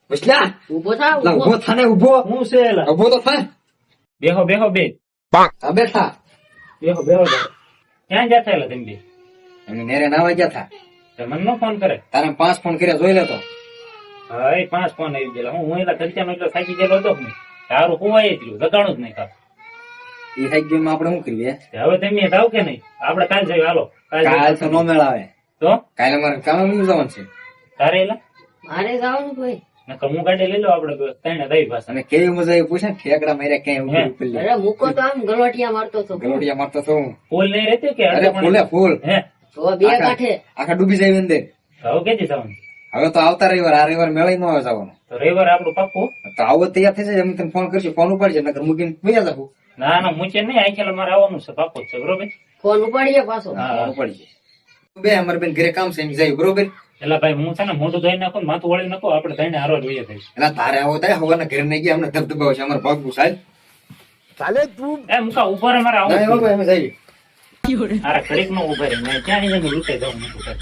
વિસલા ઉભો થા લા ઉભો. ઉભો થાને ઉભો હું છે એલા ઉભો તો થાય બેહો બેહો બે આ બેઠા બેહો બેહો બે. ક્યાં જતા એલા તમે બે? અમે નેરે નાવા ગયા થા તે મને નો ફોન કરે. તારે 5 ફોન કર્યા જોઈ લેતો હા એ 5 ફોન આવી ગયેલા. હું એલા ખર્ચાનો એટલો થાકી ગયેલો હતો કે નહીં. તારું કુવાય જ રહ્યું જગાણું જ નહીં કાં. એ થઈ ગયું આપણે શું કરીએ હવે તમે જાવ કે નહીં? આપણે કાલ જઈએ હાલો. કાલ તો નો મેળ આવે તો કાલે મારે કામ જવાનું છે તારે એલા મારે જવાનું ભાઈ. નકર હું ગાડી લઈ લો આપણે ત્રણે દઈ પાછા. અને કેવી મજા આવી પૂછે ને ઠેકડા માર્યા ક્યાંય હે? ઉપર લે અરે મૂકો તો આમ ગલોટિયા મારતો હતો. ગલોડિયા મારતો તો હું ફૂલ નહીં રહેતી કે અરે ફૂલે ફૂલ હે તો બે કાંઠે. આખા ડૂબી જાય અંદર હવે કેદી જવાનું? હવે તો આવતા રવિવાર આ રવિવાર મેળાઈ ન આવે જવાનું તો રવિવાર આપણું પાક્કું. તો આવો તૈયાર થઈ જાય અમે તને ફોન કરશું ફોન ઉપાડશે નકર મૂકીને વયા જાવ ના ના મૂચે નહીં આખેલા મારે આવવાનું છે પાક્કું જ છે બરોબર. ફોન ઉપાડીએ પાછો. હા. ઉપાડી જાય બે અમારે બેન ઘરે કામ છે એમ જાય બરોબર એટલે ભાઈ હું છે ને મોઢું ધોઈ નાખું ને માથું વળી નાખું આપણે ત્રણે હારો જોઈએ થઈશ. એટલે તારે આવો થાય હવાના ઘરે નહીં ગયા અમને ધબધબાવ છે અમારે પગ સાહેબ એ મુકા ઉપર મારે ના આવું એમાં અમે જઈએ અરે ઘડીક નો ઉભા રહી ક્યાં અહીંયા લૂંટાઈ જવું મોટું કરે.